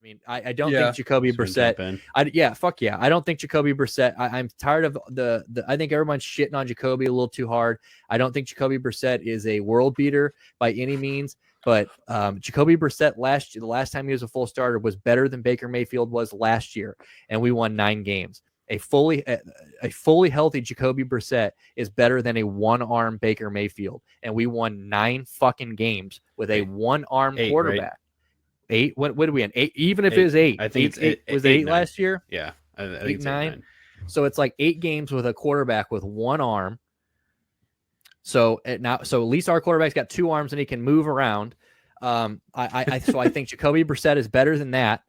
I mean, I don't think Jacoby Brissett. Fuck yeah. I don't think Jacoby Brissett. I'm tired of the. I think everyone's shitting on Jacoby a little too hard. I don't think Jacoby Brissett is a world beater by any means. But Jacoby Brissett the last time he was a full starter, was better than Baker Mayfield was last year, and we won 9 games. A fully healthy Jacoby Brissett is better than a one-arm Baker Mayfield, and we won 9 fucking games with a one-arm quarterback. Right? 8. What did we win? 8. Even if it was 8, I think was 8 last year. Yeah, I think 8, 9. So it's like 8 games with a quarterback with one arm. So at least our quarterback's got 2 arms and he can move around. So I think Jacoby Brissett is better than that.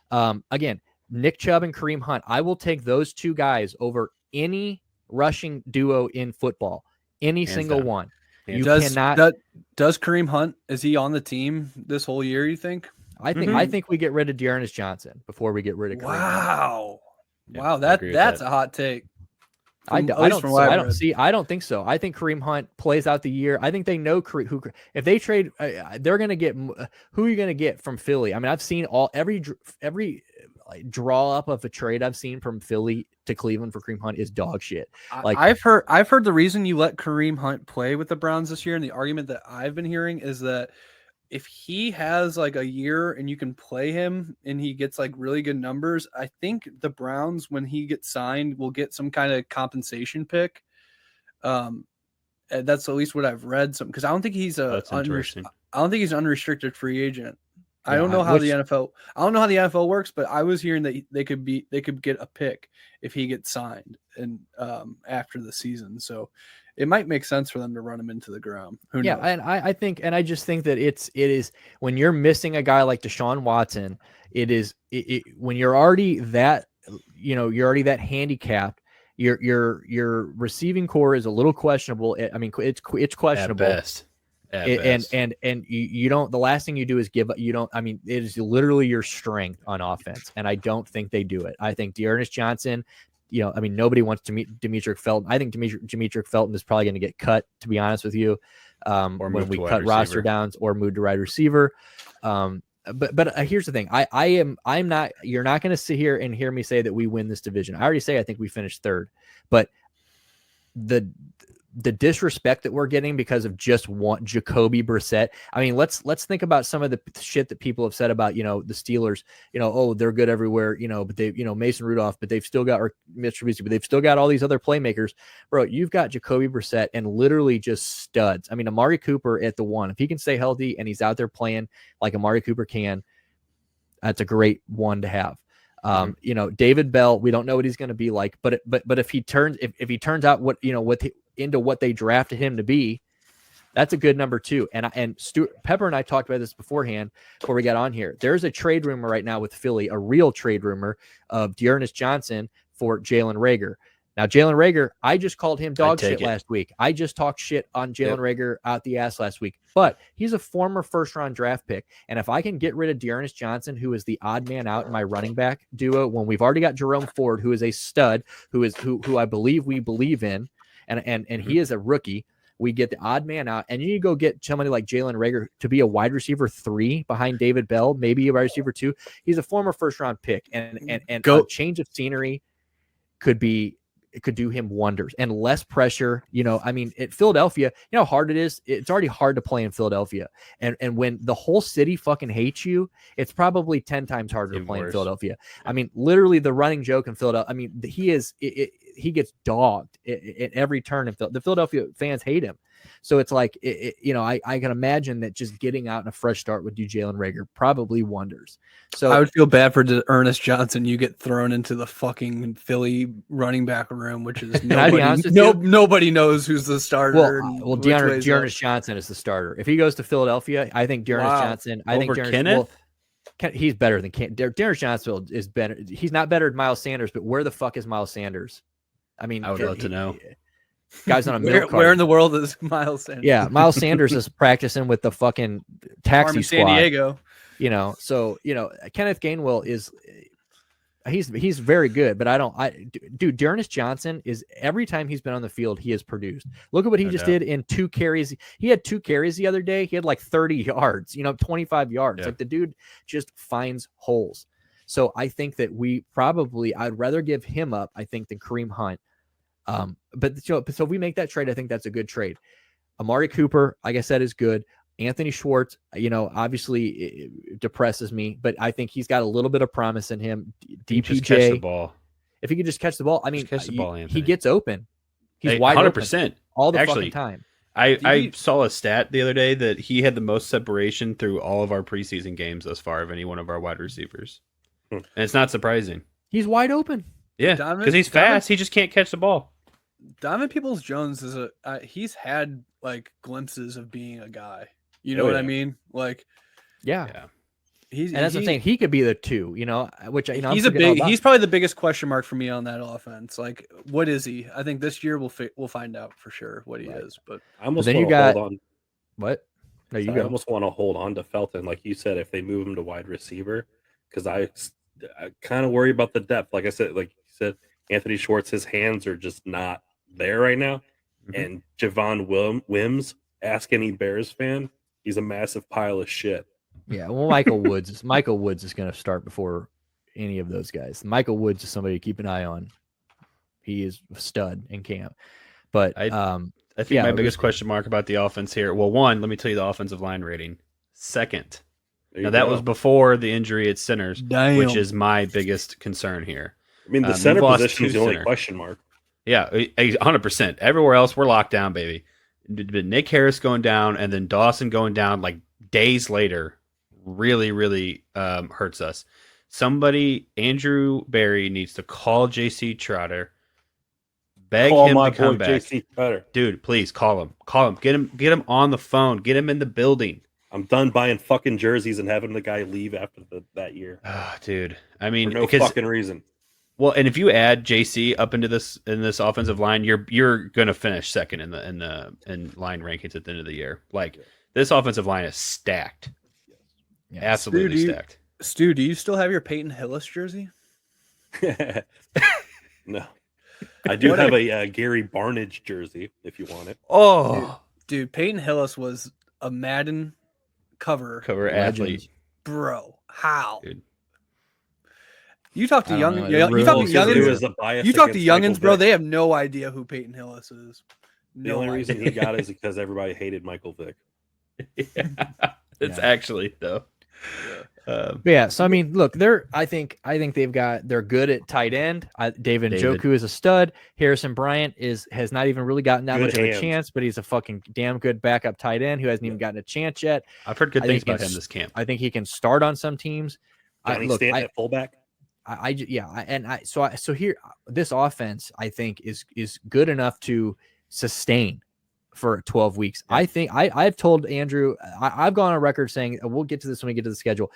Again, Nick Chubb and Kareem Hunt. I will take those 2 guys over any rushing duo in football. Any single one. Does Kareem Hunt, is he on the team this whole year, you think? I think we get rid of Dearness Johnson before we get rid of Kareem Hunt. Wow, that's a hot take. I don't think so. I think Kareem Hunt plays out the year. I think they know who if they trade, they're going to get who are you going to get from Philly? I mean, I've seen every draw up of a trade I've seen from Philly to Cleveland for Kareem Hunt is dog shit. Like I've heard the reason you let Kareem Hunt play with the Browns this year, and the argument that I've been hearing is that if he has like a year and you can play him and he gets like really good numbers, I think the Browns, when he gets signed, will get some kind of compensation pick. That's at least what I've read. Because I don't think he's an unrestricted free agent. I don't know how the NFL works, but I was hearing that they could get a pick if he gets signed and after the season. So it might make sense for them to run him into the ground. Who knows? And I just think that it is when you're missing a guy like Deshaun Watson, when you're already that, you're already that handicapped. Your receiving core is a little questionable. I mean, it's questionable at best. And you don't. The last thing you do is give. You don't. I mean, it is literally your strength on offense, and I don't think they do it. I think Dearness Johnson. I mean, nobody wants to meet Demetric Felton. I think Demetric Felton is probably going to get cut, to be honest with you, or when we cut roster downs or move to wide receiver. But here's the thing. I'm not. You're not going to sit here and hear me say that we win this division. I already say I think we finished 3rd, but the disrespect that we're getting because of just one Jacoby Brissett. I mean, let's think about some of the shit that people have said about, the Steelers, they're good everywhere, but they, Mason Rudolph, but they've still got, or Mitch Trubisky, but they've still got all these other playmakers. Bro, you've got Jacoby Brissett and literally just studs. I mean, Amari Cooper at the 1, if he can stay healthy and he's out there playing like Amari Cooper can, that's a great one to have. David Bell, we don't know what he's going to be like, but if he turns out into what they drafted him to be, that's a good number 2. And Stuart Pepper and I talked about this beforehand before we got on here. There's a trade rumor right now with Philly, a real trade rumor of Dearness Johnson for Jalen Reagor. Now, Jalen Reagor, I just called him dog shit last week. I just talked shit on Jalen Reagor out the ass last week. But he's a former first-round draft pick. And if I can get rid of Dearness Johnson, who is the odd man out in my running back duo, when we've already got Jerome Ford, who is a stud, who I believe we believe in, and he is a rookie, we get the odd man out. And you go get somebody like Jalen Reagor to be a wide receiver 3 behind David Bell, maybe a wide receiver 2. He's a former first-round pick. And a change of scenery could do him wonders, and less pressure. I mean, at Philadelphia, how hard it is. It's already hard to play in Philadelphia. And when the whole city fucking hates you, it's probably 10 times harder to play in Philadelphia. I mean, literally the running joke in Philadelphia. I mean, he gets dogged at every turn. The Philadelphia fans hate him. So it's like, I can imagine that just getting out in a fresh start would do Jalen Reagor probably wonders. So I would feel bad for Ernest Johnson. You get thrown into the fucking Philly running back room, which is nobody knows who's the starter. Well, Dearness Johnson is the starter. If he goes to Philadelphia, I think Dearness Johnson. I think he's better than Dearness Johnson is better. He's not better than Miles Sanders, but where the fuck is Miles Sanders? I mean, I would love to know. Guy's on a milk cart. Where in the world is Miles Sanders? Yeah, Miles Sanders is practicing with the fucking taxi squad. San Diego. So Kenneth Gainwell is. He's very good, but dude, D'Ernest Johnson is every time he's been on the field, he has produced. Look at what he just did in 2 carries. He had 2 carries the other day. He had like 30 yards, 25 yards. Yeah. Like the dude just finds holes. So I think that I'd rather give him up, I think, than Kareem Hunt. But so if we make that trade, I think that's a good trade. Amari Cooper, like I said, is good. Anthony Schwartz, obviously it depresses me, but I think he's got a little bit of promise in him. DPJ, just catch the ball. If he could just catch the ball, I mean, catch the ball, he gets open. He's wide 100%. Open all the fucking time. I saw a stat the other day that he had the most separation through all of our preseason games thus far of any one of our wide receivers. And it's not surprising. He's wide open. Yeah, because he's fast. He just can't catch the ball. Donovan Peoples-Jones is he's had like glimpses of being a guy. You know what I mean? Like, yeah. And that's what I'm saying. He could be the 2, which he's probably the biggest question mark for me on that offense. Like, what is he? I think this year we'll find out for sure what he is. But I almost want to hold on. What? No, I almost want to hold on to Felton, like you said, if they move him to wide receiver, because I kind of worry about the depth. Like you said, Anthony Schwartz, his hands are just not there right now, and Javon Wims. Ask any Bears fan. He's a massive pile of shit. Yeah, well, Michael Woods is going to start before any of those guys. Michael Woods is somebody to keep an eye on. He is a stud in camp. But I think my biggest question mark about the offense here. Well, one, let me tell you the offensive line rating. Second, now that was before the injury at centers, which is my biggest concern here. I mean, the center position is the only question mark. Yeah, 100%. Everywhere else, we're locked down, baby. Nick Harris going down and then Dawson going down like days later really, really hurts us. Andrew Berry needs to call JC Trotter, beg him to come back. JC Trotter. Dude, please call him. Get him on the phone. Get him in the building. I'm done buying fucking jerseys and having the guy leave after that year. Dude, I mean, for no fucking reason. Well, and if you add JC up into this offensive line, you're gonna finish second in line rankings at the end of the year. Like this offensive line is stacked, absolutely stacked. Stu, do you still have your Peyton Hillis jersey? No, I do have a Gary Barnidge jersey if you want it. Oh, dude, Peyton Hillis was a Madden cover athlete, bro. How? Dude. You talk to youngins, bro. They have no idea who Peyton Hillis is. The only reason he got it is because everybody hated Michael Vick. It's actually though. So I mean, look, I think they're good at tight end. David Njoku is a stud. Harrison Bryant has not even really gotten that much of a chance, but he's a fucking damn good backup tight end who hasn't even gotten a chance yet. I've heard good things about him this camp. I think he can start on some teams. Johnny Stanton at fullback. So here, this offense I think is good enough to sustain for 12 weeks. Yeah. I think I've told Andrew, I've gone on record saying we'll get to this when we get to the schedule.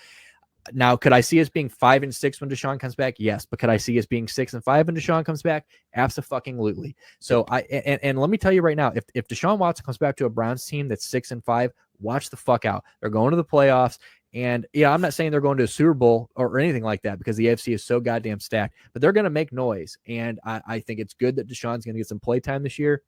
Now, could I see us being 5-6 when Deshaun comes back? Yes, but could I see us being 6-5 when Deshaun comes back? Absolutely. So and let me tell you right now, if Deshaun Watson comes back to a Browns team that's 6-5, watch the fuck out. They're going to the playoffs. And I'm not saying they're going to a Super Bowl or anything like that because the AFC is so goddamn stacked, but they're going to make noise. And I think it's good that Deshaun's going to get some play time this year.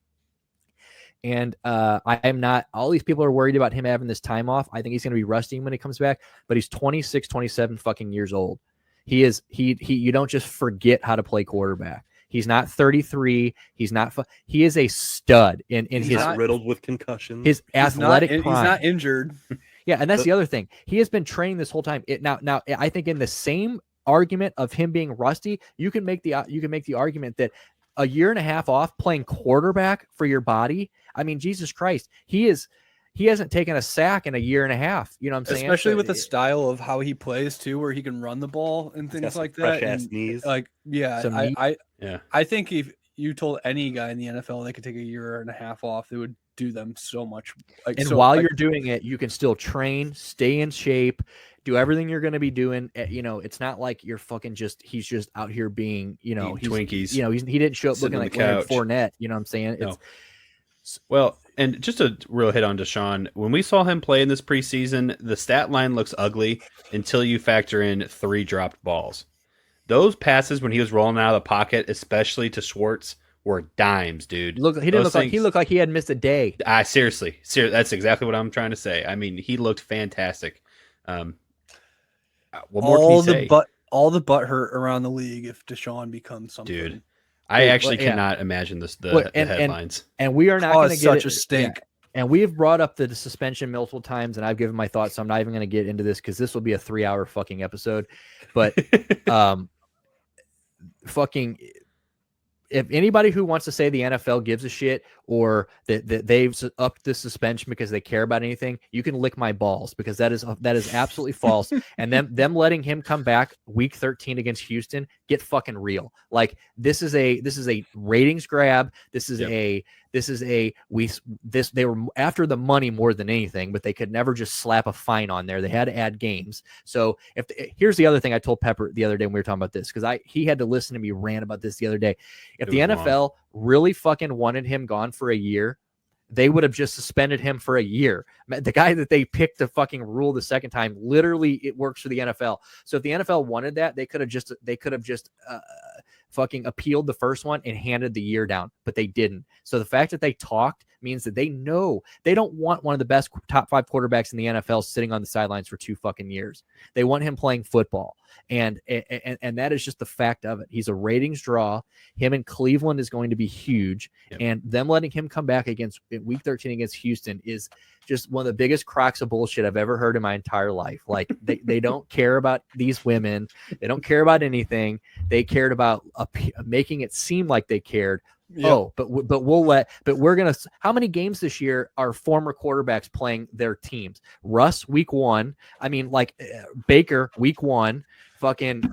And I am not, all these people are worried about him having this time off. I think he's going to be rusty when he comes back, but he's 26, 27 fucking years old. You don't just forget how to play quarterback. He's not 33. He is a stud he's not riddled with concussions. His athletic prime. He's not injured. Yeah, and that's the other thing. He has been training this whole time. Now, I think in the same argument of him being rusty, you can make the argument that a year and a half off playing quarterback for your body. I mean, Jesus Christ, he hasn't taken a sack in a year and a half. You know what I'm saying? Especially with the style of how he plays too, where he can run the ball and things like that. Fresh ass knees. Like, I think if you told any guy in the NFL they could take a year and a half off, it would do them so much. While you're doing it, you can still train, stay in shape, do everything you're going to be doing. It's not like you're fucking he's just out here being, Twinkies. He didn't show up looking like Leonard Fournette. You know what I'm saying? No. Well, and just a real hit on Deshaun. When we saw him play in this preseason, the stat line looks ugly until you factor in 3 dropped balls. those passes when he was rolling out of the pocket, especially to Schwartz, were dimes, dude. He looked like he had missed a day. Seriously, that's exactly what I'm trying to say. I mean, he looked fantastic. What more can you say? All the butt hurt around the league if Deshaun becomes something. Dude, I actually cannot imagine the headlines. And we are not going to get such a stink. Yeah. And we have brought up the suspension multiple times, and I've given my thoughts. So I'm not even going to get into this because this will be a 3-hour fucking episode. But fucking, if anybody who wants to say the NFL gives a shit or that they've upped the suspension because they care about anything, you can lick my balls, because that is absolutely false. And them letting him come back week 13 against Houston, get fucking real. Like this is a ratings grab. They were after the money more than anything, but they could never just slap a fine on there. They had to add games. So here's the other thing I told Pepper the other day when we were talking about this, because he had to listen to me rant about this the other day. If the NFL really fucking wanted him gone for a year, they would have just suspended him for a year. The guy that they picked to fucking rule the second time, literally it works for the NFL. So if the NFL wanted that, they could have just fucking appealed the first one and handed the year down, but they didn't. So the fact that they talked means that they know they don't want one of the best top 5 quarterbacks in the NFL sitting on the sidelines for 2 fucking years. They want him playing football. And that is just the fact of it. He's a ratings draw. Him in Cleveland is going to be huge. Yep. And them letting him come back against week 13 against Houston is just one of the biggest crocks of bullshit I've ever heard in my entire life. Like they don't care about these women. They don't care about anything. They cared about making it seem like they cared. Yep. Oh, but we're going to, how many games this year are former quarterbacks playing their teams? Russ week 1. I mean, like Baker week 1, fucking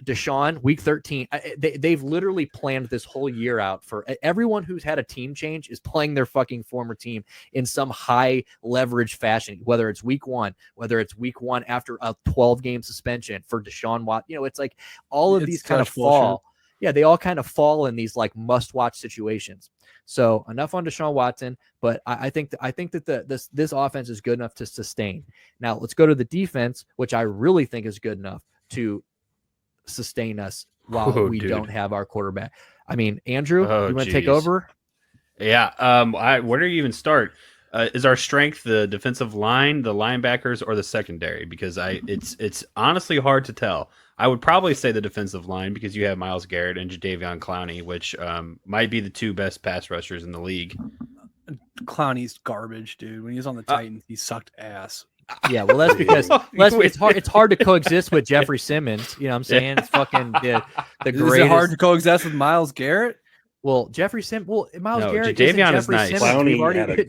Deshaun week 13. They've literally planned this whole year out for everyone who's had a team change is playing their fucking former team in some high leverage fashion, whether it's week 1, whether it's week 1 after a 12 game suspension for Deshaun Watson. You know, it's like all of these kind of fall. Yeah, they all kind of fall in these like must-watch situations. So enough on Deshaun Watson, but I think that this offense is good enough to sustain. Now let's go to the defense, which I really think is good enough to sustain us while we don't have our quarterback. I mean, Andrew, you want to take over? Yeah. Where do you even start? Is our strength the defensive line, the linebackers, or the secondary? Because it's honestly hard to tell. I would probably say the defensive line, because you have Myles Garrett and Jadeveon Clowney, which might be the 2 best pass rushers in the league. Clowney's garbage, dude. When he was on the Titans, he sucked ass. Yeah, well, that's because it's hard to coexist with Jeffrey Simmons. You know what I'm saying? It's fucking the greatest. Is it hard to coexist with Myles Garrett? Well, Jeffrey Simmons. Well, Myles Garrett. Jadeveon is nice.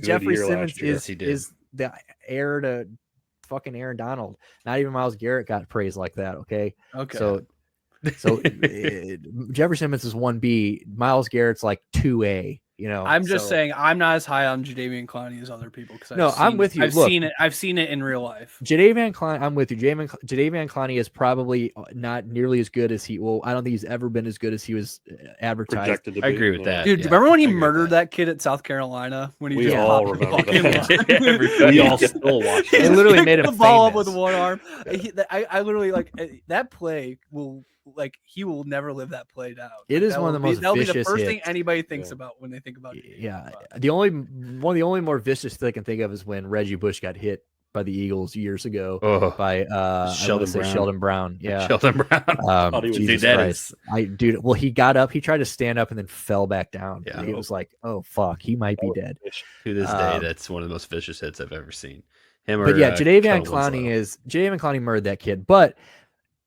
Jeffrey Simmons is the heir to fucking Aaron Donald. Not even Myles Garrett got praise like that. Okay. So Jeffrey Simmons is 1B. Myles Garrett's like 2A. You know, I'm just saying I'm not as high on Jadeveon Clowney as other people. I'm with you. I've seen it in real life. Jadeveon Clowney, I'm with you. Jadeveon Clowney is probably not nearly as good as I don't think he's ever been as good as he was advertised. I agree with that. Dude, remember when he murdered that kid at South Carolina? When we all remember that. We all still watch. They literally made him the ball up with one arm. I literally like that play will. Like he will never live that play down. It is one of the most vicious. That'll be the first thing anybody thinks about when they think about it. Yeah, one of the only more vicious thing I can think of is when Reggie Bush got hit by the Eagles years ago by Sheldon Brown. Yeah, Sheldon Brown. Jesus Christ. Well, he got up, he tried to stand up and then fell back down. Yeah, it was like, oh fuck, he might be dead. To this day, that's one of the most vicious hits I've ever seen. Jadeveon Clowney murdered that kid, but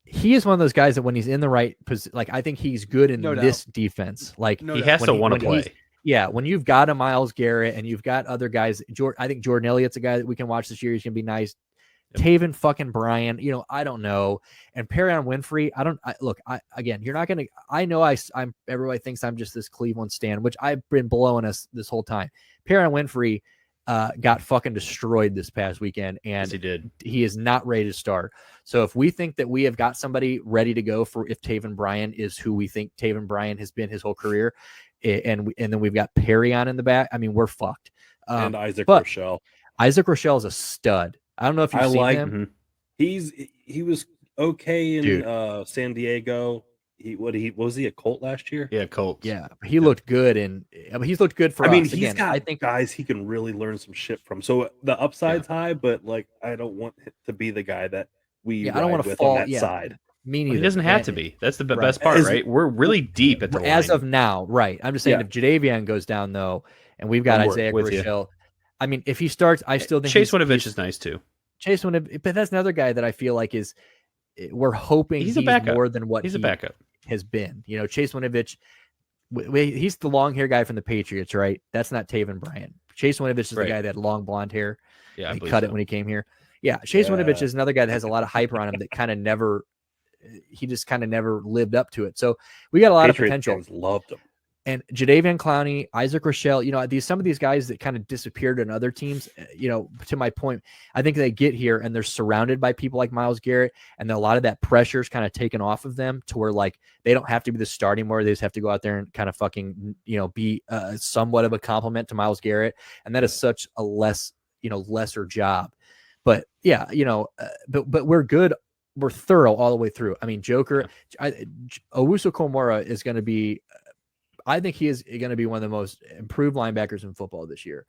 he is one of those guys that when he's in the right position, like I think he's good in this defense. Like he has to want to play. Yeah, when you've got a Myles Garrett and you've got other guys, I think Jordan Elliott's a guy that we can watch this year. He's gonna be nice. Yep. Taven fucking Bryan, I don't know. And Perrion Winfrey, you're not gonna. I know I'm. Everybody thinks I'm just this Cleveland stan, which I've been blowing us this whole time. Perrion Winfrey got fucking destroyed this past weekend, and yes, he did. He is not ready to start. So if we think that we have got somebody ready to go for if Taven Bryan is who we think Taven Bryan has been his whole career, and then we've got Perrion in the back, I mean, we're fucked. And Rochelle. Isaac Rochelle is a stud. I don't know if you've seen him. Mm-hmm. He was okay in San Diego. What was he a Colt last year? Yeah, Colts. Yeah, he looked good, and I mean, he's looked good for us. He's Again, got I think guys he can really learn some shit from. So the upside's high, but like I don't want him to be the guy that we I don't want ride to with fall. on that side. Me Well, neither. he doesn't have to be. That's the best part, right? We're really deep at the line. As of now, right? I'm just saying if Jadeveon goes down though, and we've got Isaiah Rochelle. I mean, if he starts, I still think Chase Winovich is nice too. Chase Winovich, but that's another guy that I feel like we're hoping he's more than what he's a backup has been. You know, Chase Winovich, he's the long hair guy from the Patriots, right? That's not Taven Bryan. Chase Winovich is the guy that had long blonde hair. Yeah, he cut it when he came here. Yeah, Chase Winovich is another guy that has a lot of hype around him that kind of never. He just kind of never lived up to it. So we got a lot of potential. Loved him. And Jadeveon Clowney, Isaac Rochelle, you know, some of these guys that kind of disappeared in other teams, you know, to my point, I think they get here and they're surrounded by people like Myles Garrett, and a lot of that pressure is kind of taken off of them to where like they don't have to be the starting more. They just have to go out there and kind of fucking, you know, be somewhat of a compliment to Myles Garrett. And that is such a lesser job. But yeah, you know, but we're good. We're thorough all the way through. I mean, Joker, Owusu Komora is going to be, I think he is going to be one of the most improved linebackers in football this year.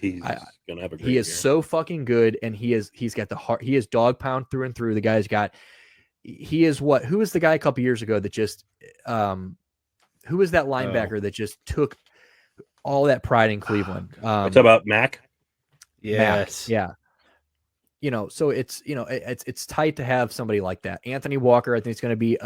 He's going to have a great He is so fucking good, and he's got the heart. He is dog pound through and through. The guy's got. He is what? Who was the guy a couple years ago that just? Who was that linebacker that just took all that pride in Cleveland? What's about Mac? Yes. Mac, yeah. You know, so it's it's tight to have somebody like that. Anthony Walker, I think it's going to be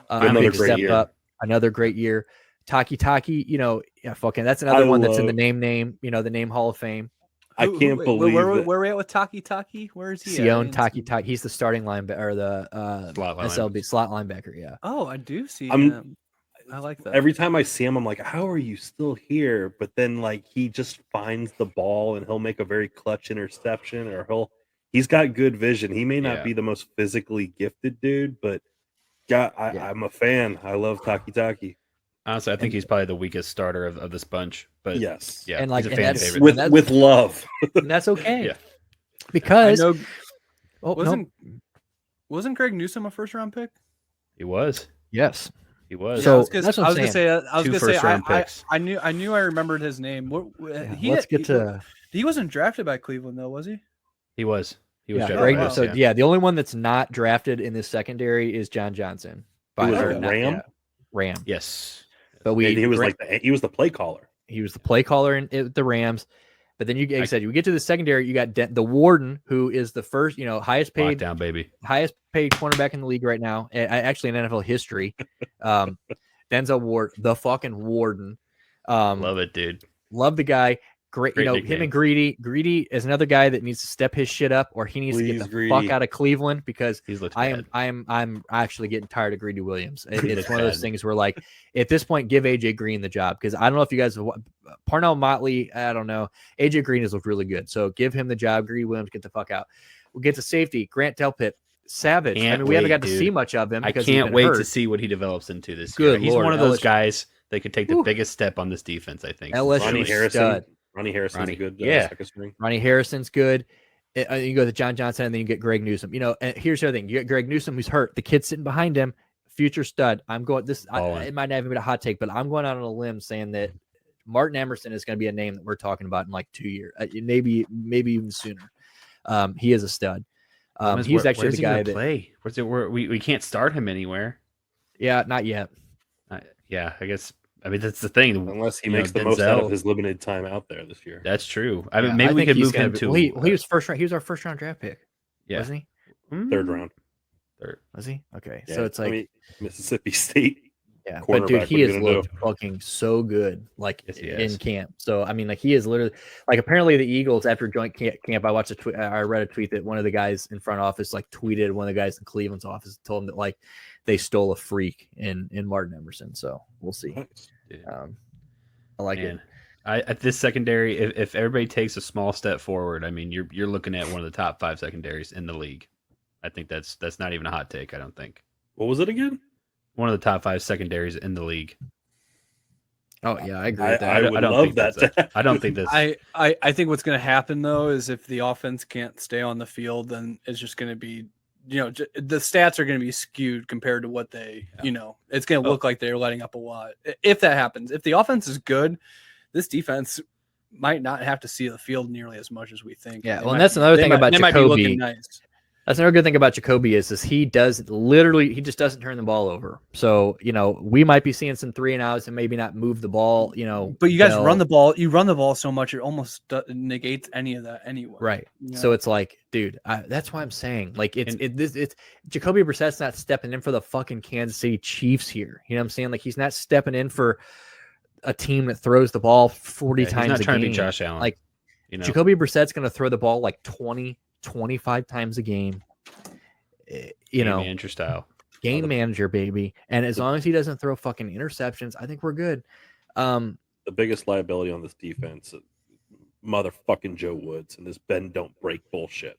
another great step year. up, another great year. Taki, you know, that's another one that's in the name, you know, the name Hall of Fame. I can't believe where are we at with Taki? Where is he? Sion Taki. He's the starting linebacker or the SLB slot linebacker. Yeah. Oh, I do see him. I like that. Every time I see him, I'm like, how are you still here? But then like he just finds the ball and he'll make a very clutch interception, or he's got good vision. He may not be the most physically gifted dude, but I'm a fan. I love Taki. Honestly, I think he's probably the weakest starter of this bunch. But yes, yeah, and like he's a fan favorite with love. And that's okay. Yeah, because wasn't Greg Newsome a first round pick? He was. Yes, he was. So I was gonna say I knew I remembered his name. He wasn't drafted by Cleveland though, was he? He was. The only one that's not drafted in this secondary is John Johnson. He was a Ram. Ram. Yes. But he was the play caller. He was the play caller in the Rams. But then you get to the secondary, you got the Warden, who is the first, you know, highest paid cornerback in the league right now. Actually in NFL history. Denzel Ward, the fucking Warden. Love it, dude. Love the guy. Great, you know, nickname. Him and Greedy. Greedy is another guy that needs to step his shit up, or he needs to get the fuck out of Cleveland, because I'm actually getting tired of Greedy Williams. It's one of those things where, like, at this point, give AJ Green the job, because I don't know if you guys Parnell Motley, I don't know. AJ Green has looked really good, so give him the job. Greedy Williams, get the fuck out. We'll get to safety. Grant Delpit, savage. We haven't got to see much of him. I can't wait to see what he develops into this year. He's one of those guys that could take the biggest step on this defense, I think. Ronnie Harrison's good. Second string. Ronnie Harrison's good. You go to John Johnson, and then you get Greg Newsome. You know, and here's the other thing: you get Greg Newsome, who's hurt. The kid sitting behind him, future stud. I'm going. It might not even be a hot take, but I'm going out on a limb saying that Martin Emerson is going to be a name that we're talking about in like 2 years, maybe even sooner. He is a stud. He's actually the guy that play. We can't start him anywhere. Yeah, not yet. Yeah, I guess. I mean, that's the thing. Unless he makes the most out of his limited time out there this year. That's true. I mean, maybe we could move him to. He was first round. He was our first round draft pick. Yeah, wasn't he? Third round. Was he? Okay, yeah, so it's like Mississippi State. Yeah, but dude, he has looked fucking so good, like in camp. So I mean, like he is literally like apparently the Eagles after joint camp. I watched I read a tweet that one of the guys in front office like tweeted one of the guys in Cleveland's office told him that like they stole a freak in Martin Emerson. So we'll see. I like it. At this secondary, if everybody takes a small step forward, I mean, you're looking at one of the top 5 secondaries in the league. I think that's not even a hot take. I don't think. What was it again? One of the top 5 secondaries in the league. Oh yeah, I agree with that. I would love that. I don't think this. I think what's going to happen though is if the offense can't stay on the field, then it's just going to be the stats are going to be skewed compared to what they, it's going to look like they're letting up a lot. If that happens, if the offense is good, this defense might not have to see the field nearly as much as we think. Yeah, well, and that's another thing about Jacoby. Might be looking nice. That's another good thing about Jacoby is he just doesn't turn the ball over. So, we might be seeing some 3-and-outs and maybe not move the ball, But you guys run the ball. You run the ball so much, it almost negates any of that anyway. Right. So it's like, dude, that's why I'm saying, like, it's Jacoby Brissett's not stepping in for the fucking Kansas City Chiefs here. You know what I'm saying? Like, he's not stepping in for a team that throws the ball 40 times a game. He's not trying to be Josh Allen. Like, Jacoby Brissett's going to throw the ball like 25 times a game, manager style, game manager, baby. And as long as he doesn't throw fucking interceptions, I think we're good. The biggest liability on this defense, motherfucking Joe Woods and this bend don't break bullshit.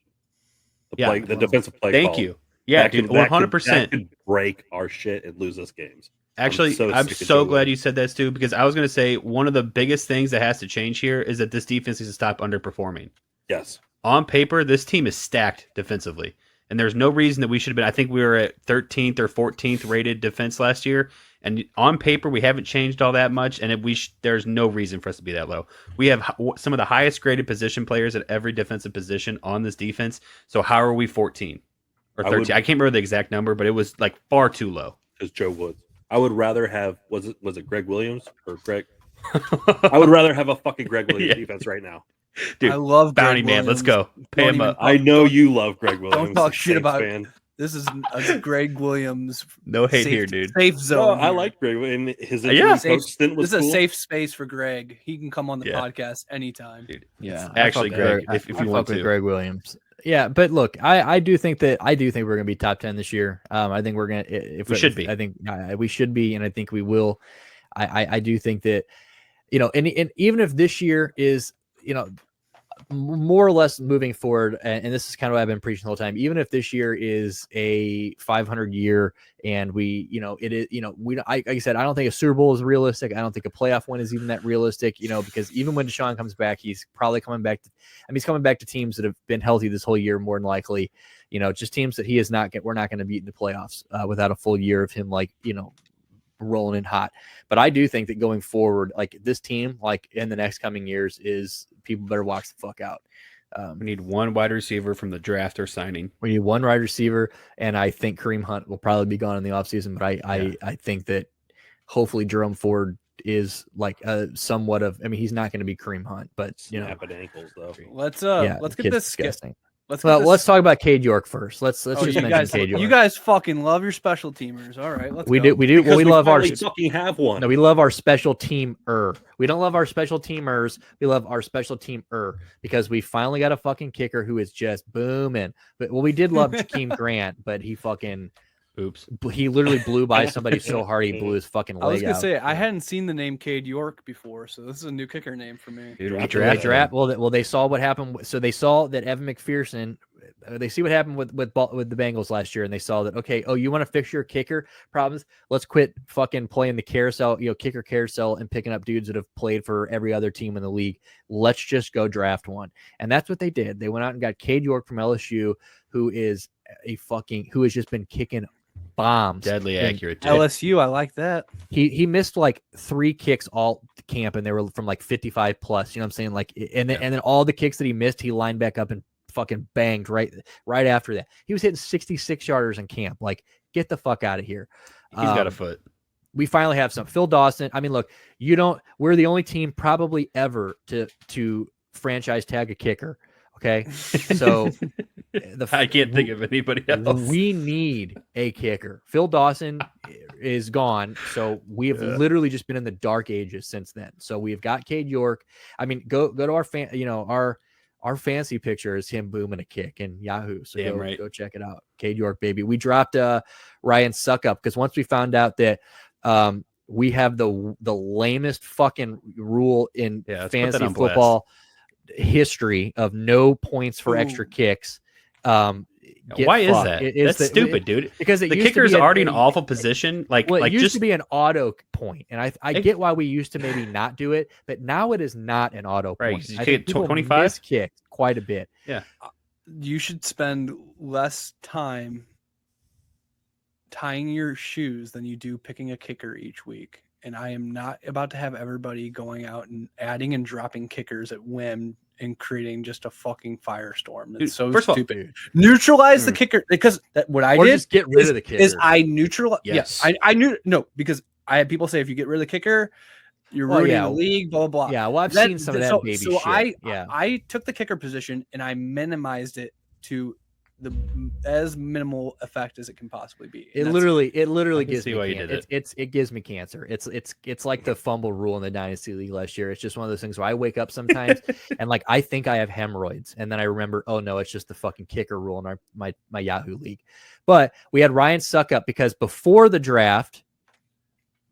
The defensive play. Thank you. Yeah, dude, 100%. That could break our shit and lose us games. Actually, I'm so glad you said that, Stu, because I was going to say one of the biggest things that has to change here is that this defense needs to stop underperforming. Yes. On paper, this team is stacked defensively, and there's no reason that we should have been. I think we were at 13th or 14th rated defense last year, and on paper, we haven't changed all that much, and there's no reason for us to be that low. We have some of the highest graded position players at every defensive position on this defense, so how are we 14 or 13? I can't remember the exact number, but it was like far too low. Because Joe Woods. I would rather have, was it Greg Williams or Greg? I would rather have a fucking Greg Williams defense right now. Dude, I love Bounty Greg Man. Williams. Let's go. Pay him up. I know you love Greg Williams. Don't talk shit about fan. This is a Greg Williams. No hate here, dude. Safe zone. I like Greg. And his safe stint was This is cool. a safe space for Greg. He can come on the podcast anytime. Dude, yeah, actually, Greg, if you want to. Greg Williams. Yeah, but look, I do think we're going to be top 10 this year. I think we're going to. We should be. I think we should be, and I think we will. I do think that, and even if this year is, more or less moving forward, and this is kind of what I've been preaching the whole time. Even if this year is a 500 year, and we, it is, like I said, I don't think a Super Bowl is realistic. I don't think a playoff win is even that realistic. Because even when Deshaun comes back, he's probably coming back to. He's coming back to teams that have been healthy this whole year, more than likely. Just teams that we're not going to beat in the playoffs without a full year of him, rolling in hot. But I do think that going forward, like this team, like in the next coming years, is people better watch the fuck out. We need one wide receiver from the draft or signing. We need one wide receiver, and I think Kareem Hunt will probably be gone in the offseason, but I think that hopefully Jerome Ford is like somewhat of, he's not going to be Kareem Hunt, but snapping ankles though. Let's get this disgusting. Let's talk about Cade York first. Let's just mention Cade York. You guys fucking love your special teamers. All right, let's we go. do. Well, we love our fucking have one. No, we love our special teamer. We don't love our special teamers. We love our special teamer because we finally got a fucking kicker who is just booming. But we did love Jakeem Grant, but he fucking oops. He literally blew by somebody so hard he blew his fucking leg out. I was gonna say I hadn't seen the name Cade York before, so this is a new kicker name for me. Dude, well, they saw what happened. So they saw that Evan McPherson. They see what happened with the Bengals last year, and they saw that, okay, you want to fix your kicker problems? Let's quit fucking playing the carousel, kicker carousel, and picking up dudes that have played for every other team in the league. Let's just go draft one. And that's what they did. They went out and got Cade York from LSU, who has just been kicking bombs. Deadly accurate. Dude. LSU, I like that. He missed like 3 kicks all camp, and they were from like 55 plus. You know what I'm saying? Like, and then all the kicks that he missed, he lined back up and fucking banged right after that. He was hitting 66 yarders in camp. Like, get the fuck out of here. He's got a foot. We finally have some. Phil Dawson. Look, we're the only team probably ever to franchise tag a kicker. Okay. So I can't think of anybody else. We need a kicker. Phil Dawson is gone. So we have literally just been in the dark ages since then. So we've got Cade York. Go to our our fancy picture is him booming a kick in Yahoo. So go check it out. Cade York, baby. We dropped Ryan Suckup because once we found out that we have the lamest fucking rule in fantasy football history of no points for extra kicks. Why is that? That's stupid, dude. Because the kicker is already an awful position. It used to be an auto point, and I get why we used to maybe not do it, but now it is not an auto point. I think 25 kick quite a bit. Yeah, you should spend less time tying your shoes than you do picking a kicker each week. And I am not about to have everybody going out and adding and dropping kickers at whim and creating just a fucking firestorm. It's so first stupid. Of all, neutralize the kicker, because what I did just get rid of the kicker. Is I neutralize. Yes. I knew no, because I had people say if you get rid of the kicker, you're ruining the league. Blah blah blah. Yeah, well, I've seen some of that baby shit. I took the kicker position and I minimized it to the as minimal effect as it can possibly be. It literally gives me it gives me cancer. It's like the fumble rule in the Dynasty League last year. It's just one of those things where I wake up sometimes and like I think I have hemorrhoids, and then I remember, oh no, it's just the fucking kicker rule in my Yahoo league. But we had Ryan Suckup because before the draft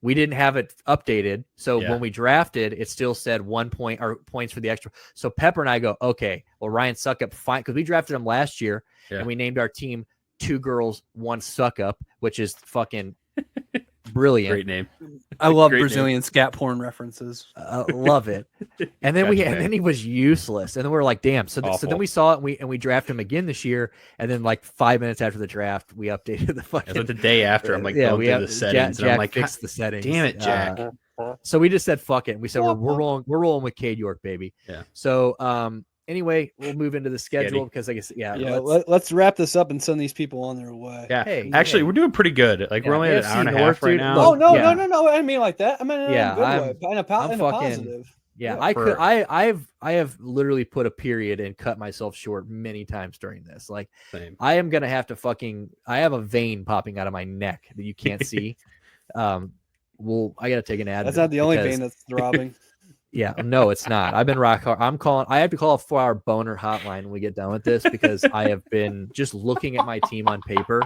we didn't have it updated. So when we drafted, it still said 1 point or points for the extra. So Pepper and I go, okay, well, Ryan Suckup, fine. Because we drafted him last year and we named our team 2 Girls, 1 Suckup, which is fucking brilliant. Great name. I love Brazilian scat porn references. Love it. And then and then he was useless. And then we were like, damn. So then we saw it and we drafted him again this year. And then like 5 minutes after the draft, we updated the fucking. The day after, I'm like, going through the settings. Jack and I'm like, fixed the settings. Damn it, Jack. So we just said fuck it. We said we're rolling with Cade York, baby. Yeah. So anyway, we'll move into the schedule because I guess let's wrap this up and send these people on their way. Yeah. Hey, actually, we're doing pretty good. Like we're only at an hour and a half right now. Oh no, no! I didn't mean like that. I mean in a good way, in a positive. Yeah, I have literally put a period and cut myself short many times during this. Like, I am gonna have to I have a vein popping out of my neck that you can't see. I gotta take an ad. That's not the only vein that's throbbing. Yeah, no, it's not. I've been rock hard. I have to call a 4-hour boner hotline when we get done with this because I have been just looking at my team on paper.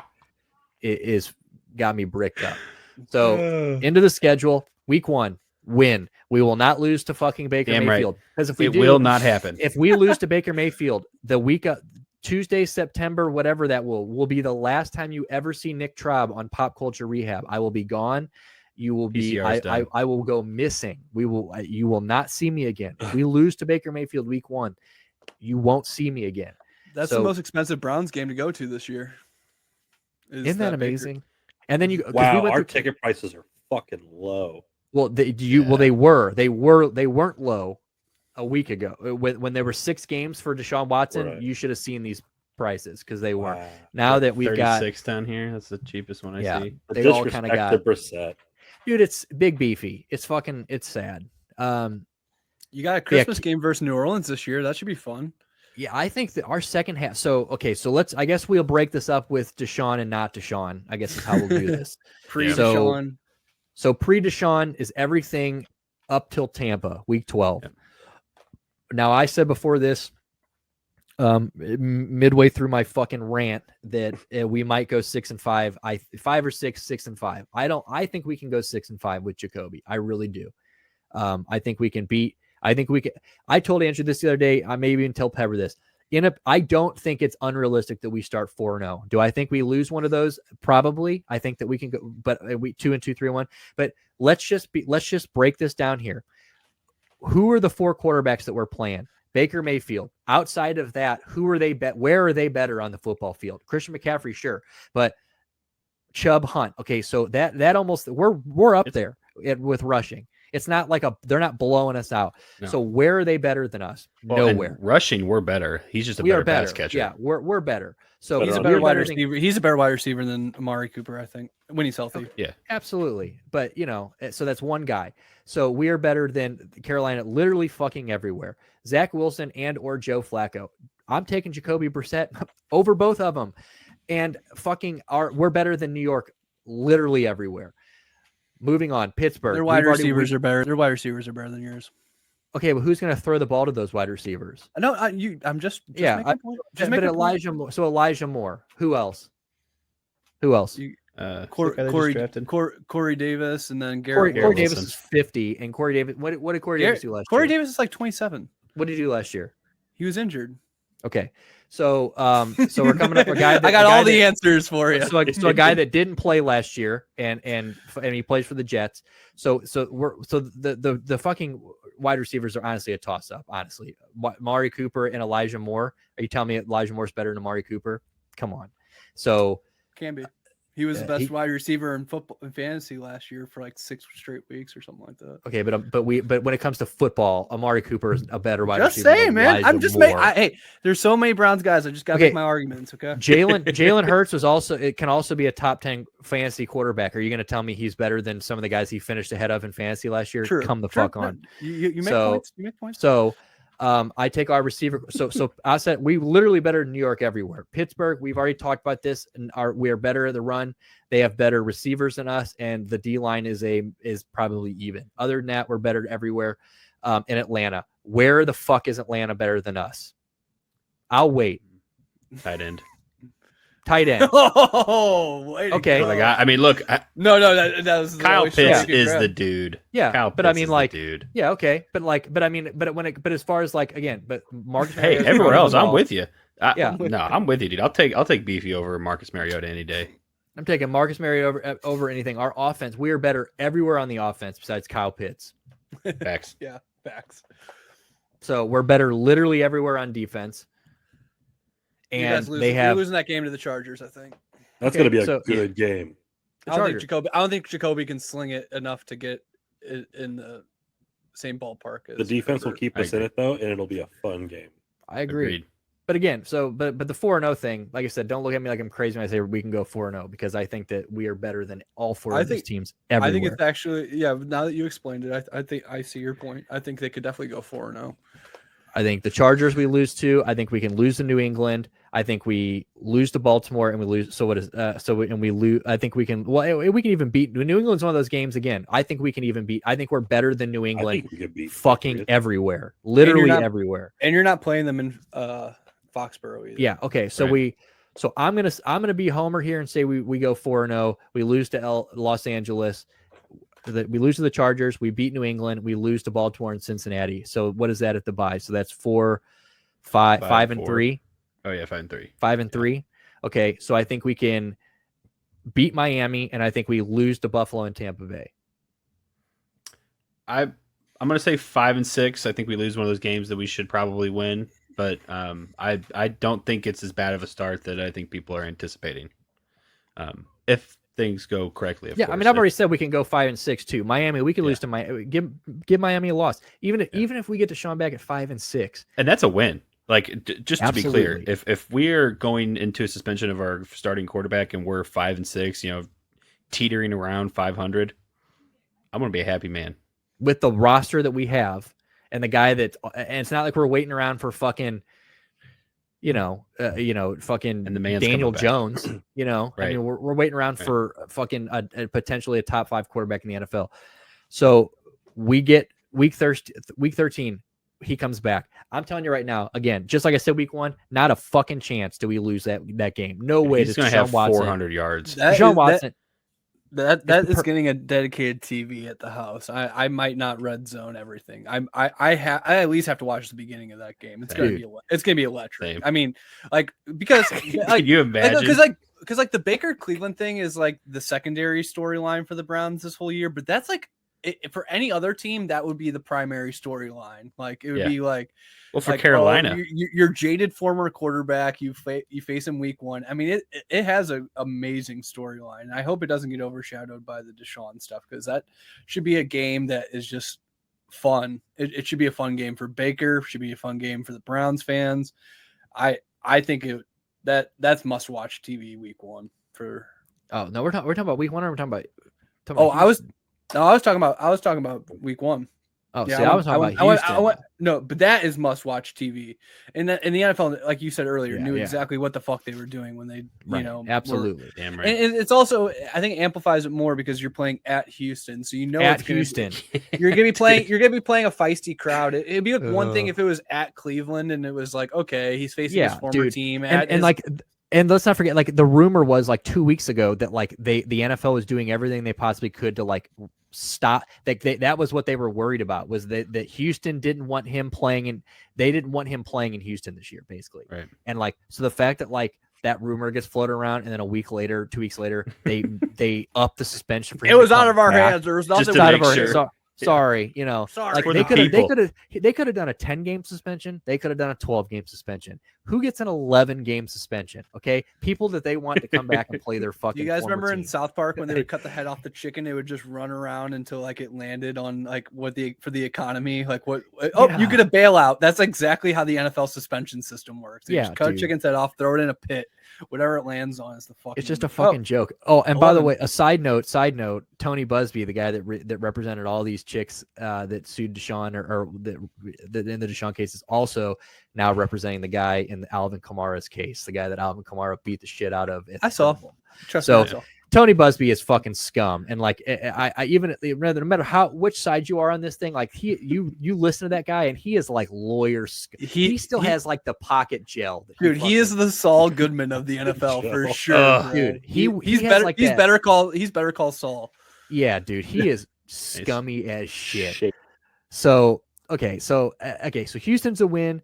It is got me bricked up. So into the schedule, week 1, win. We will not lose to fucking Baker Mayfield. Because if we do, will not happen. If we lose to Baker Mayfield, the week of Tuesday, September, whatever that will be the last time you ever see Nick Chubb on Pop Culture Rehab. I will be gone. You will be. I will go missing. You will not see me again. If we lose to Baker Mayfield week 1, you won't see me again. That's the most expensive Browns game to go to this year. Isn't that amazing? And then our ticket prices are fucking low. Well, they weren't low a week ago when there were 6 games for Deshaun Watson. Right. You should have seen these prices because they were. Now that we've got 36 down here, that's the cheapest one I see. They all kind of got Brissett. Dude, it's big beefy. It's sad. You got a Christmas game versus New Orleans this year. That should be fun. Yeah, I think that our second half. So I guess we'll break this up with Deshaun and not Deshaun. I guess is how we'll do this. Pre-Deshaun. So pre-Deshaun is everything up till Tampa, week 12. Yep. Now I said before this, midway through my fucking rant that we might go 6-5. 5 or 6, 6-5. I think we can go 6-5 with Jacoby. I really do. I think we can beat. I think we can. I told Andrew this the other day. I maybe even tell Pepper this. I don't think it's unrealistic that we start 4-0. Do I think we lose one of those? Probably. I think that we can go, but we 2-2, 3-1. But let's just break this down here. Who are the 4 quarterbacks that we're playing? Baker Mayfield. Outside of that, who are they? Where are they better on the football field? Christian McCaffrey, sure, but Chubb, Hunt. Okay, so that almost we're up there with rushing. It's not like they're not blowing us out. No. So where are they better than us? Nowhere. Rushing, we're better. He's just a better pass catcher. Yeah, we're better. So he's a better wide receiver. He's a better wide receiver than Amari Cooper, I think, when he's healthy. Yeah, absolutely. But so that's one guy. So we are better than Carolina, literally fucking everywhere. Zach Wilson and or Joe Flacco. I'm taking Jacoby Brissett over both of them, and we're better than New York, literally everywhere. Moving on, Pittsburgh. Their wide receivers are better. Their wide receivers are better than yours. Okay, but who's going to throw the ball to those wide receivers? No, I'm just making a point. But Elijah Moore. So Elijah Moore. Who else? Corey Davis, and then Garrett. Corey Davis is 50, and Corey Davis. What did Corey Davis do last year? Corey Davis is like 27. What did he do last year? He was injured. Okay, So we're coming up with a guy. I got all the answers for you. So a guy that didn't play last year and he plays for the Jets. So the fucking wide receivers are honestly a toss up. Honestly, Amari Cooper and Elijah Moore. Are you telling me Elijah Moore's better than Amari Cooper? Come on. So can be. He was the best wide receiver in football and fantasy last year for like 6 straight weeks or something like that. Okay, but when it comes to football, Amari Cooper is a better wide receiver. Just saying, man. I'm just making. Hey, there's so many Browns guys. I just got to make my arguments. Okay. Jalen Hurts can also be a top 10 fantasy quarterback. Are you going to tell me he's better than some of the guys he finished ahead of in fantasy last year? True. Come the fuck on. You make points. You make points. So. I take our receiver. So I said we literally better than New York everywhere. Pittsburgh, we've already talked about this, and we are better at the run. They have better receivers than us, and the D line is probably even. Other than that, we're better everywhere. In Atlanta, where the fuck is Atlanta better than us? I'll wait. Tight end. Oh, okay. I mean, look. No, that was Kyle Pitts is the dude. Yeah, Kyle but Pitts I mean, like, dude. Yeah, okay, but as far as like again, but Marcus. Hey, everywhere else, I'm with you. Yeah, no, I'm with you, dude. I'll take Beefy over Marcus Mariota any day. I'm taking Marcus Mariota over anything. Our offense, we are better everywhere on the offense besides Kyle Pitts. Facts. Yeah, facts. So we're better literally everywhere on defense. And you're losing that game to the Chargers, I think. That's going to be a good game. I don't think Jacoby can sling it enough to get it in the same ballpark as the defense will keep us in it though, and it'll be a fun game. I agree. Agreed. But again, but the 4-0 thing, like I said, don't look at me like I'm crazy when I say we can go 4-0 because I think that we are better than all four of these teams everywhere. I think it's actually, now that you explained it, I think I see your point. I think they could definitely go 4-0. I think the Chargers we lose to. I think we can lose to New England. I think we lose to Baltimore and we lose. So what is we lose? I think we can. Well, we can even beat New England's one of those games again. I think we can even beat. I think we're better than New England. I think we could beat fucking everywhere, literally everywhere. And you're not playing them in Foxborough either. Yeah. Okay. So So I'm gonna be Homer here and say we go 4-0. We lose to Los Angeles. We lose to the Chargers. We beat New England. We lose to Baltimore and Cincinnati. So what is that at the bye? So that's 5 and 3. Oh yeah, 5 and 3. 5 and 3. Okay, so I think we can beat Miami, and I think we lose to Buffalo and Tampa Bay. I'm gonna say 5 and 6. I think we lose one of those games that we should probably win, but I don't think it's as bad of a start that I think people are anticipating. If things go correctly, of course. I mean, I've already said we can go 5 and 6 too. Miami, we can lose to Miami. Give Miami a loss, even if we get to Sean back at 5 and 6, and that's a win. Like just to Absolutely. be clear, if we are going into a suspension of our starting quarterback and we're 5 and 6, teetering around 500, I'm gonna be a happy man with the roster that we have and the guy that. And it's not like we're waiting around for fucking. Fucking and the man's Daniel Jones, Right. I mean, we're waiting around for fucking potentially a top 5 quarterback in the NFL. So we get week 13, he comes back. I'm telling you right now, again, just like I said, week 1, not a fucking chance do we lose that game. No way. He's going to have 400 yards. Deshaun Watson. That is getting a dedicated TV at the house. I might not red zone everything. I at least have to watch the beginning of that game. It's gonna be electric. Same. I mean, because can you imagine? Because the Baker Cleveland thing is like the secondary storyline for the Browns this whole year, but that's like for any other team that would be the primary storyline. Like it would be like. Well, for Carolina, you're jaded former quarterback. You face him week 1. I mean, it has an amazing storyline. I hope it doesn't get overshadowed by the Deshaun stuff because that should be a game that is just fun. It should be a fun game for Baker. Should be a fun game for the Browns fans. I think that's must watch TV week 1 for. Oh no, we're talking about week 1 or we're talking about. I was talking about week 1. Oh, yeah, see, I was talking about Houston. No, but that is must-watch TV. And in the NFL, like you said earlier, knew exactly what the fuck they were doing when they, absolutely, damn right. And it's also, I think, it amplifies it more because you're playing at Houston, so at Houston, you're gonna be playing. You're gonna be playing a feisty crowd. It'd be like one thing if it was at Cleveland and it was like, okay, he's facing his former team, And let's not forget, like the rumor was like 2 weeks ago that like the NFL was doing everything they possibly could to like stop. That was what they were worried about, was that Houston didn't want him playing, and they didn't want him playing in Houston this year, basically. Right. And like, so the fact that like that rumor gets floated around, and then 2 weeks later, they up the suspension for him. It was out of our hands. There was nothing out of our hands. Sorry, you know, Sorry. like they could have done a 10-game suspension. They could have done a 12-game suspension. Who gets an 11-game suspension? Okay, people that they want to come back and play their fucking. Do you guys remember team. in South Park when they would cut the head off the chicken? They would just run around until like it landed on like for the economy. Like what? Oh, you get a bailout. That's exactly how the NFL suspension system works. They just cut a chicken's head off, throw it in a pit. Whatever it lands on is the fucking. It's just a fucking joke. Oh, and by the way, a side note, Tony Busby, the guy that represented all these chicks that sued Deshaun or that in the Deshaun case, is also now representing the guy in the Alvin Kamara's case, the guy that Alvin Kamara beat the shit out of. I saw. So Tony Busby is fucking scum, and like I even no matter which side you are on this thing, like you listen to that guy, and he is like lawyer. He still has like the pocket gel. Dude, he is the Saul Goodman of the NFL for sure. Dude, he's better. Like he's better call Saul. Yeah, dude, he is scummy as shit. So Houston's a win.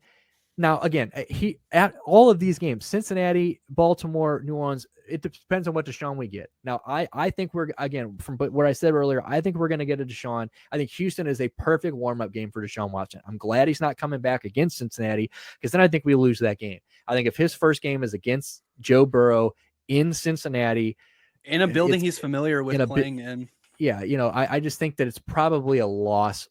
Now again, he at all of these games, Cincinnati, Baltimore, New Orleans. It depends on what Deshaun we get. Now, I think we're, again, from what I said earlier, I think we're going to get a Deshaun. I think Houston is a perfect warm-up game for Deshaun Watson. I'm glad he's not coming back against Cincinnati, because then I think we lose that game. I think if his first game is against Joe Burrow in Cincinnati, in a building he's familiar with playing in. Yeah, you know, I just think that it's probably a loss.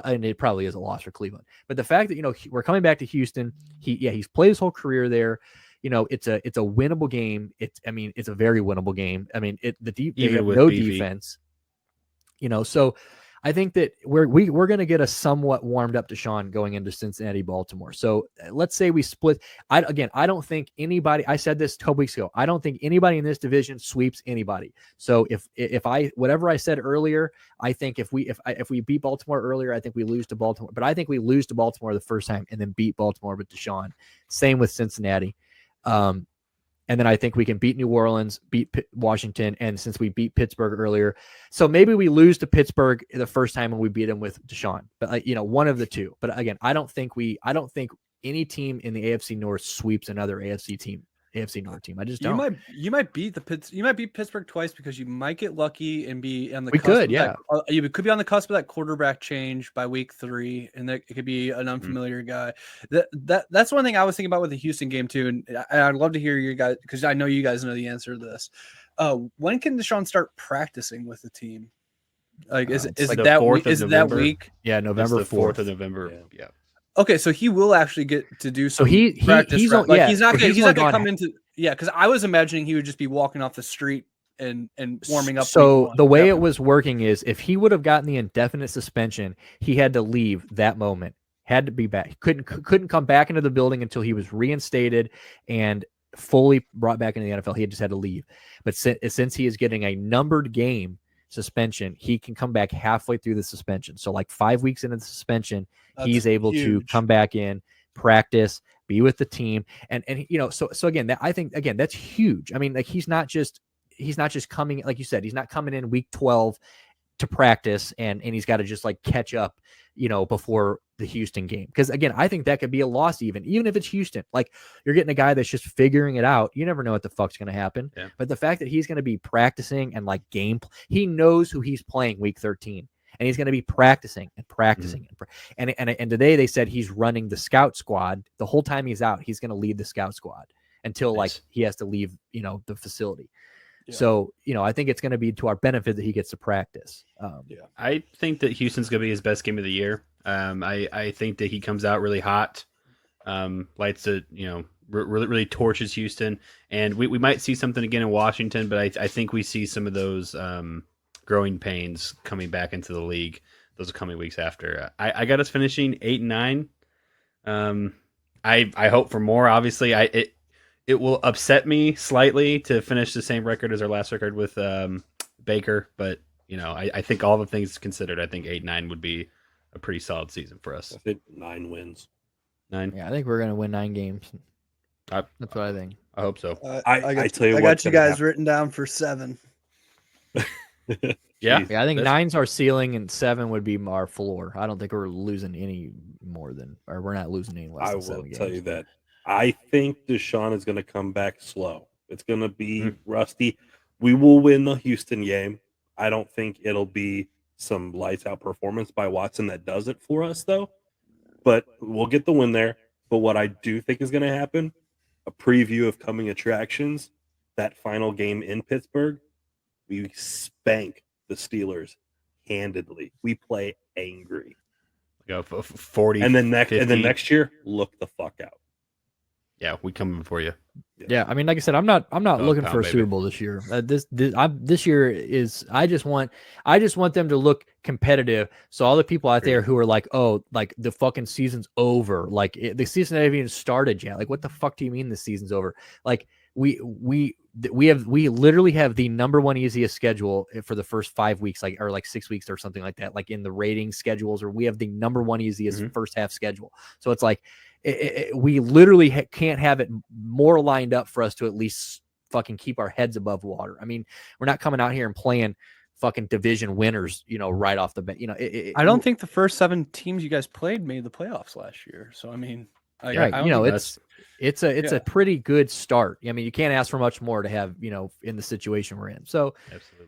And it probably is a loss for Cleveland. But the fact that, you know, we're coming back to Houston, he's played his whole career there. You know, it's a winnable game. It's a very winnable game. I mean, they have no defense. You know, so I think that we're going to get a somewhat warmed up Deshaun going into Cincinnati, Baltimore. So let's say we split. I don't think anybody. I said this 12 weeks ago. I don't think anybody in this division sweeps anybody. So if whatever I said earlier, I think if we beat Baltimore earlier, I think we lose to Baltimore. But I think we lose to Baltimore the first time and then beat Baltimore with Deshaun. Same with Cincinnati. And then I think we can beat New Orleans, beat Washington, and since we beat Pittsburgh earlier, so maybe we lose to Pittsburgh the first time and we beat them with Deshaun. But you know, one of the two. But again, I don't think any team in the AFC North sweeps another AFC North team. I just don't. You might beat Pittsburgh twice, because you might get lucky and be on the. You could be on the cusp of that quarterback change by week 3, and that it could be an unfamiliar guy. That's one thing I was thinking about with the Houston game too, and I'd love to hear you guys, because I know you guys know the answer to this. When can Deshaun start practicing with the team? Like, is it that week? Yeah, November 4th of November. Yeah. Okay, so he will actually get to do some practice. He's not going to come into because I was imagining he would just be walking off the street and warming up. So the way it was working is, if he would have gotten the indefinite suspension, he had to leave that moment. Had to be back. He couldn't come back into the building until he was reinstated and fully brought back into the NFL. He just had to leave. But since he is getting a numbered game suspension, he can come back halfway through the suspension. So like 5 weeks into the suspension, he's able to come back in, practice, be with the team, and you know, so again, I think that's huge. I mean, like he's not just coming, like you said, he's not coming in week 12 to practice and he's got to just like catch up, you know, before the Houston game. Because again, I think that could be a loss, even if it's Houston. Like, you're getting a guy that's just figuring it out. You never know what the fuck's going to happen. Yeah. But the fact that he's going to be practicing and like he knows who he's playing week 13. And he's going to be practicing. And today they said he's running the scout squad. The whole time he's out, he's going to lead the scout squad until like he has to leave, you know, the facility. Yeah. So, you know, I think it's going to be to our benefit that he gets to practice. I think that Houston's going to be his best game of the year. I think that he comes out really hot, lights it, you know, really torches Houston. And we might see something again in Washington, but I think we see some of those growing pains coming back into the league those coming weeks after. I got us finishing 8-9. I hope for more. Obviously, it will upset me slightly to finish the same record as our last record with Baker, but you know, I think all the things considered, I think 8-9 would be a pretty solid season for us. I think 9 wins. 9. Yeah, I think we're gonna win 9 games. That's what I think. I hope so. I tell you I what, got you guys written down for 7. Yeah. Yeah, I think 9's our ceiling and 7 would be our floor. I don't think we're losing any more than, or we're not losing any less I than will 7 games. tell you that I think Deshaun is going to come back slow. It's going to be rusty. We will win the Houston game. I don't think it'll be some lights out performance by Watson that does it for us, though. But we'll get the win there. But what I do think is going to happen, a preview of coming attractions, that final game in Pittsburgh, we spank the Steelers handedly. We play angry. Go 40. And then next year, look the fuck out. Yeah, we coming for you. Yeah, I mean, like I said, I'm not looking for a Super baby. Bowl this year. This year is I just want them to look competitive. So all the people out there who are like, oh, like the fucking season's over, like the season hasn't even started yet. Like, what the fuck do you mean the season's over? Like we literally have the number one easiest schedule for the first 5 weeks, like, or like 6 weeks or something like that. Like in the rating schedules, or we have the number one easiest first half schedule. So it's like. We literally can't have it more lined up for us to at least fucking keep our heads above water. I mean, we're not coming out here and playing fucking division winners, right off the bat. I don't think the first 7 teams you guys played made the playoffs last year. So I mean, it's a pretty good start. I mean, you can't ask for much more to have, in the situation we're in. So absolutely.